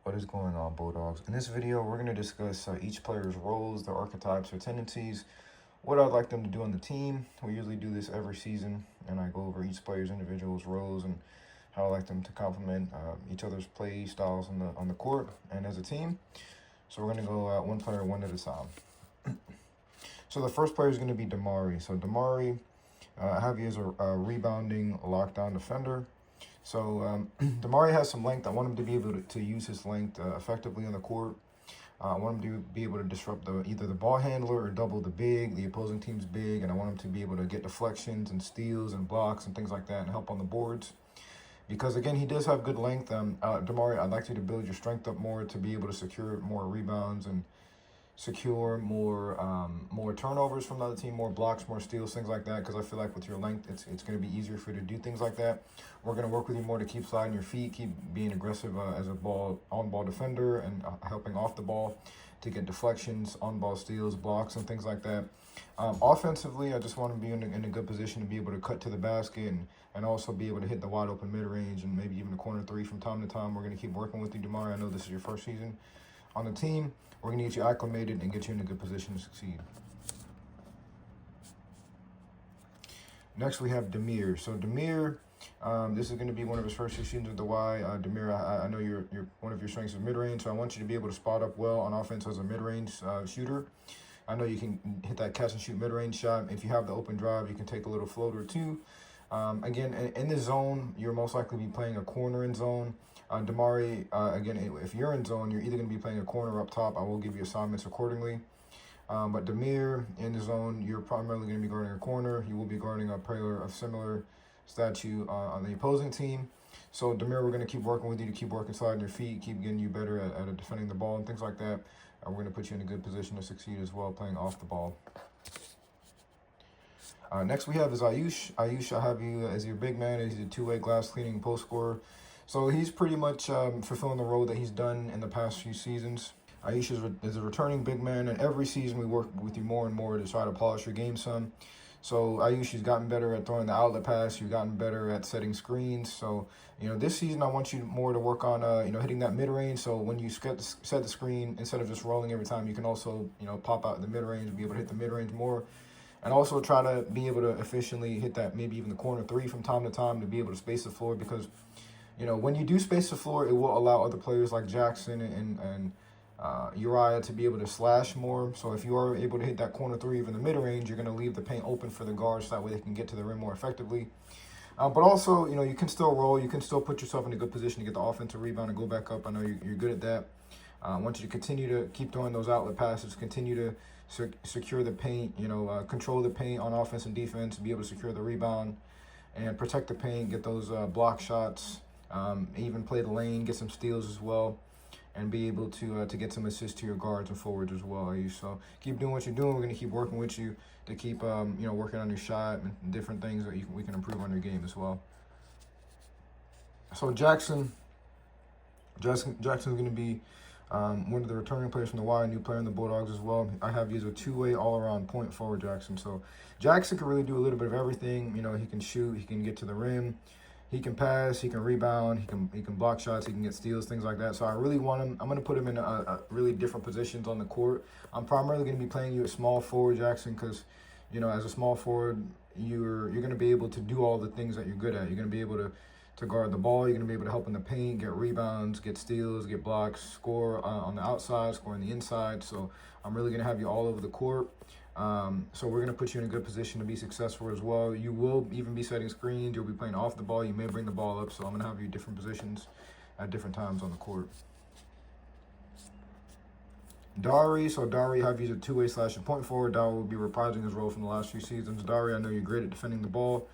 What is going on, Bulldogs? In this video, we're going to discuss each player's roles, their archetypes, or tendencies, what I'd like them to do on the team. We usually do this every season, and I go over each player's individual's roles and how I like them to complement each other's play styles on the court and as a team. So we're going to go one player one at a time. So the first player is going to be Damari. So Damari, I have you as a rebounding lockdown defender. So Damari has some length. I want him to be able to use his length effectively on the court. I want him to be able to disrupt either the ball handler or double the opposing team's big, and I want him to be able to get deflections and steals and blocks and things like that and help on the boards. Because, again, he does have good length. Damari, I'd like you to build your strength up more to be able to secure more rebounds and secure more turnovers from the other team, more blocks, more steals, things like that, because I feel like with your length, it's going to be easier for you to do things like that. We're going to work with you more to keep sliding your feet, keep being aggressive as a on-ball defender, and helping off the ball to get deflections, on-ball steals, blocks, and things like that. Offensively, I just want to be in a good position to be able to cut to the basket and also be able to hit the wide-open mid-range and maybe even the corner three from time to time. We're going to keep working with you, Damari. I know this is your first season on the team. We're going to get you acclimated and get you in a good position to succeed. Next, we have Demir. So Demir, this is going to be one of his first 6 seasons with the Y. Demir, I know you're one of your strengths is mid-range, so I want you to be able to spot up well on offense as a mid-range shooter. I know you can hit that catch and shoot mid-range shot. If you have the open drive, you can take a little floater too. Again, in this zone, you're most likely be playing a corner in zone. Damari, again, if you're in zone, you're either going to be playing a corner up top. I will give you assignments accordingly. But Demir, in the zone, you're primarily going to be guarding a corner. You will be guarding a player of similar stature on the opposing team. So, Demir, we're going to keep working with you to keep working sliding your feet, keep getting you better at defending the ball and things like that. We're going to put you in a good position to succeed as well, playing off the ball. Next, we have is Ayush. Ayush, I have you as your big man. He's a two-way glass cleaning post scorer. So he's pretty much fulfilling the role that he's done in the past few seasons. Ayush is a returning big man, and every season we work with you more and more to try to polish your game some. So Ayush has gotten better at throwing the outlet pass. You've gotten better at setting screens. So, this season I want you more to work on, hitting that mid-range. So when you set the screen, instead of just rolling every time, you can also, pop out in the mid-range and be able to hit the mid-range more. And also try to be able to efficiently hit that, maybe even the corner three from time to time to be able to space the floor because, when you do space the floor, it will allow other players like Jackson and Uriah to be able to slash more. So if you are able to hit that corner three, even the mid-range, you're going to leave the paint open for the guards so that way they can get to the rim more effectively. But also, you can still roll. You can still put yourself in a good position to get the offensive rebound and go back up. I know you're good at that. I want you to continue to keep throwing those outlet passes, continue to secure the paint, control the paint on offense and defense, be able to secure the rebound and protect the paint, get those block shots, even play the lane, get some steals as well, and be able to get some assists to your guards and forwards as well. So keep doing what you're doing. We're going to keep working with you to keep, working on your shot and different things that we can improve on your game as well. So Jackson's going to be one of the returning players from the Y, a new player in the Bulldogs as well. I have you as a two-way all-around point forward Jackson. So Jackson can really do a little bit of everything. He can shoot, he can get to the rim, he can pass, he can rebound, he can block shots, he can get steals, things like that. So I really want him. I'm going to put him in a really different positions on the court. I'm primarily going to be playing you at small forward, Jackson, because as a small forward, you're going to be able to do all the things that you're good at. You're going to be able to guard the ball. You're going to be able to help in the paint, get rebounds, get steals, get blocks, score on the outside, score on the inside. So I'm really going to have you all over the court. So we're going to put you in a good position to be successful as well. You will even be setting screens. You'll be playing off the ball. You may bring the ball up. So I'm going to have you different positions at different times on the court. Dari, so Dari, have you as a two-way slash point forward. Dari will be reprising his role from the last few seasons. Dari, I know you're great at defending the ball.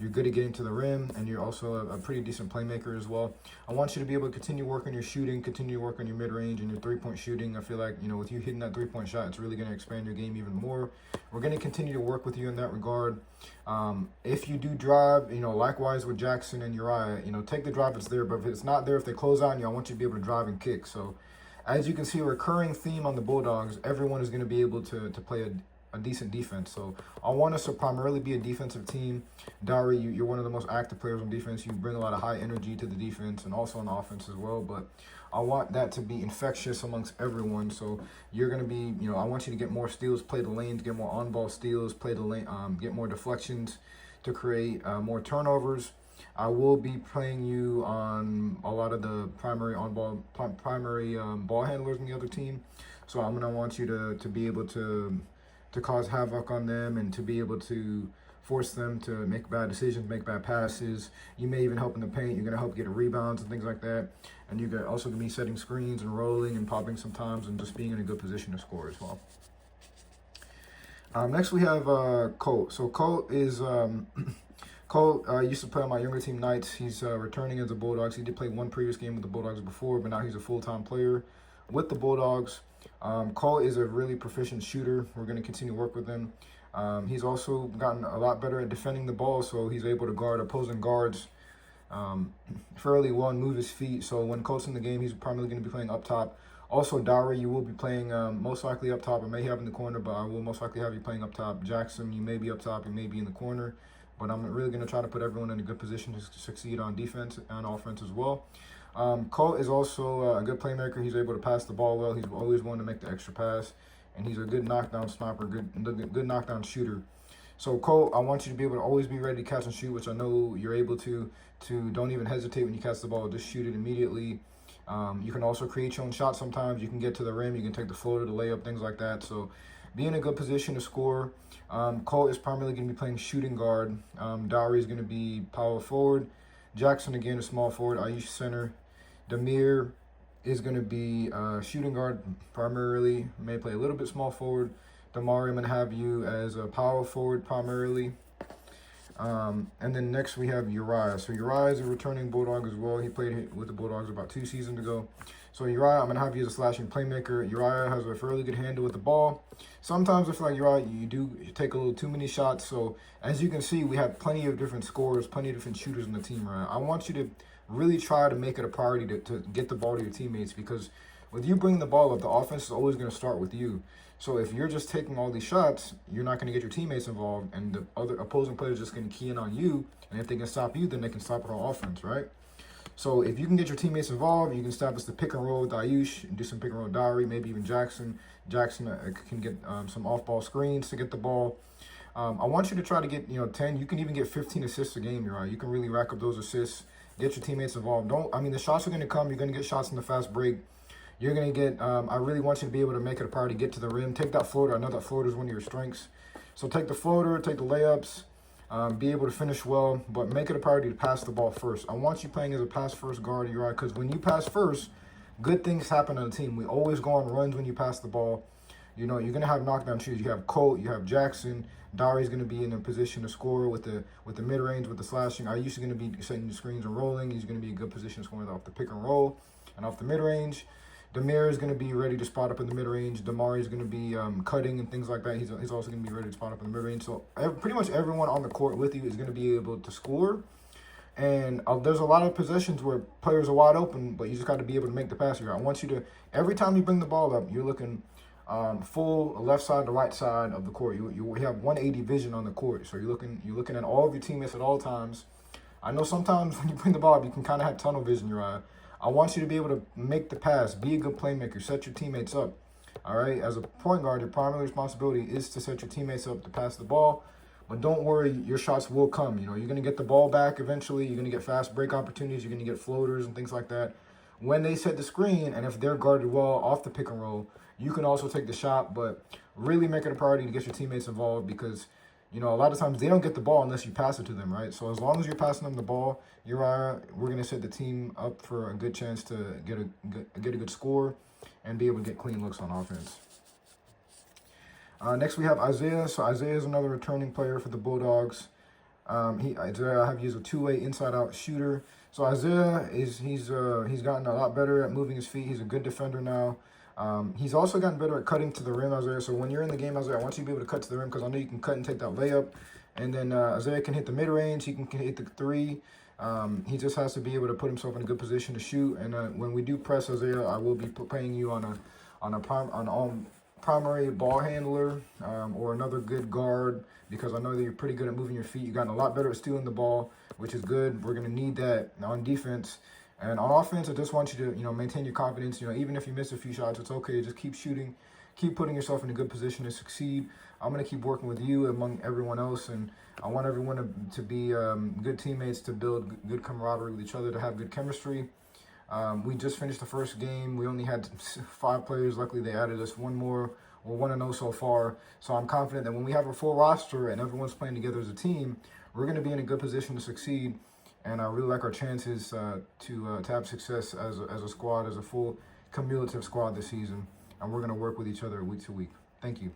You're good at getting to the rim, and you're also a pretty decent playmaker as well. I want you to be able to continue to work on your shooting, continue to work on your mid-range and your three-point shooting. I feel like, with you hitting that three-point shot, it's really going to expand your game even more. We're going to continue to work with you in that regard. If you do drive, likewise with Jackson and Uriah, take the drive if it's there. But if it's not there, if they close out on you, I want you to be able to drive and kick. So as you can see, a recurring theme on the Bulldogs, everyone is going to be able to play a decent defense. So I want us to primarily be a defensive team. Dari, you're one of the most active players on defense. You bring a lot of high energy to the defense and also on offense as well. But I want that to be infectious amongst everyone. So you're going to be, I want you to get more steals, play the lanes, get more on-ball steals, play the lane, get more deflections to create more turnovers. I will be playing you on a lot of the primary ball handlers in the other team. So I'm gonna want you to be able to cause havoc on them and to be able to force them to make bad decisions, make bad passes. You may even help in the paint. You're gonna help get rebounds and things like that. And you're also gonna be setting screens and rolling and popping sometimes and just being in a good position to score as well. Next we have Colt. So Colt is Colt used to play on my younger team Knights. He's returning as the Bulldogs. He did play one previous game with the Bulldogs before, but now he's a full-time player with the Bulldogs. Colt is a really proficient shooter. We're going to continue to work with him. He's also gotten a lot better at defending the ball, so he's able to guard opposing guards fairly well and move his feet. So when Colt's in the game, he's primarily going to be playing up top. Also, Dowry, you will be playing most likely up top. I may have in the corner, but I will most likely have you playing up top. Jackson, you may be up top, you may be in the corner. But I'm really going to try to put everyone in a good position to succeed on defense and offense as well. Colt is also a good playmaker. He's able to pass the ball well. He's always wanting to make the extra pass. And he's a good knockdown sniper, good knockdown shooter. So, Colt, I want you to be able to always be ready to catch and shoot, which I know you're able to don't even hesitate when you catch the ball. Just shoot it immediately. You can also create your own shots sometimes. You can get to the rim. You can take the floater, the layup, things like that. So, be in a good position to score. Colt is primarily going to be playing shooting guard. Dowry is going to be power forward. Jackson, again, a small forward. Ayush, center. Demir is going to be shooting guard primarily. May play a little bit small forward. Damari, I'm going to have you as a power forward primarily. And then next we have Uriah. So Uriah is a returning Bulldog as well. He played with the Bulldogs about 2 seasons ago. So Uriah, I'm going to have you as a slashing playmaker. Uriah has a fairly good handle with the ball. Sometimes I feel like Uriah, you take a little too many shots. So as you can see, we have plenty of different scorers, plenty of different shooters in the team, right? I want you to really try to make it a priority to get the ball to your teammates, because with you bringing the ball up, the offense is always going to start with you. So if you're just taking all these shots, you're not going to get your teammates involved, and the other opposing players are just going to key in on you. And if they can stop you, then they can stop it on offense, right? So if you can get your teammates involved, you can establish the pick and roll with Ayush, and do some pick and roll Dowry, maybe even Jackson. Jackson can get some off-ball screens to get the ball. I want you to try to get 10. You can even get 15 assists a game. You can really rack up those assists. Get your teammates involved. The shots are going to come. You're going to get shots in the fast break. You're going to get, I really want you to be able to make it a priority, get to the rim, take that floater. I know that floater is one of your strengths. So take the floater, take the layups, be able to finish well, but make it a priority to pass the ball first. I want you playing as a pass-first guard, Uriah, because when you pass first, good things happen on the team. We always go on runs when you pass the ball. You're going to have knockdown shooters. You have Colt, you have Jackson. Dowry's going to be in a position to score with the mid-range, with the slashing. Ayush is going to be setting the screens and rolling. He's going to be in a good position scoring off the pick and roll and off the mid-range. Demir is going to be ready to spot up in the mid-range. Damari is going to be cutting and things like that. He's also going to be ready to spot up in the mid-range. So pretty much everyone on the court with you is going to be able to score. And there's a lot of possessions where players are wide open, but you just got to be able to make the pass here. I want you to, every time you bring the ball up, you're looking full left side to right side of the court. You have 180 vision on the court. So you're looking at all of your teammates at all times. I know sometimes when you bring the ball up, you can kind of have tunnel vision in your eye. I want you to be able to make the pass, be a good playmaker, set your teammates up. All right, as a point guard, your primary responsibility is to set your teammates up to pass the ball. But don't worry, your shots will come. You're going to get the ball back eventually. You're going to get fast break opportunities. You're going to get floaters and things like that. When they set the screen, and if they're guarded well off the pick and roll, you can also take the shot. But really make it a priority to get your teammates involved, because a lot of times they don't get the ball unless you pass it to them, right? So as long as you're passing them the ball, Uriah, we're going to set the team up for a good chance to get a good score and be able to get clean looks on offense. Next we have Isaiah. So Isaiah is another returning player for the Bulldogs. Isaiah, I have used a two-way inside-out shooter. So Isaiah he's gotten a lot better at moving his feet. He's a good defender now. He's also gotten better at cutting to the rim, Isaiah. So when you're in the game, Isaiah, I want you to be able to cut to the rim, because I know you can cut and take that layup. And then Isaiah can hit the mid-range. He can hit the three. He just has to be able to put himself in a good position to shoot. And when we do press, Isaiah, I will be playing you on a primary ball handler or another good guard, because I know that you're pretty good at moving your feet. You've gotten a lot better at stealing the ball, which is good. We're going to need that on defense. And on offense, I just want you to, maintain your confidence. Even if you miss a few shots, it's okay. Just keep shooting, keep putting yourself in a good position to succeed. I'm going to keep working with you among everyone else, and I want everyone to be good teammates, to build good camaraderie with each other, to have good chemistry. We just finished the first game. We only had 5 players. Luckily, they added us one more. We're 1-0 so far. So I'm confident that when we have a full roster and everyone's playing together as a team, we're going to be in a good position to succeed. And I really like our chances to have success as a squad, as a full cumulative squad this season. And we're going to work with each other week to week. Thank you.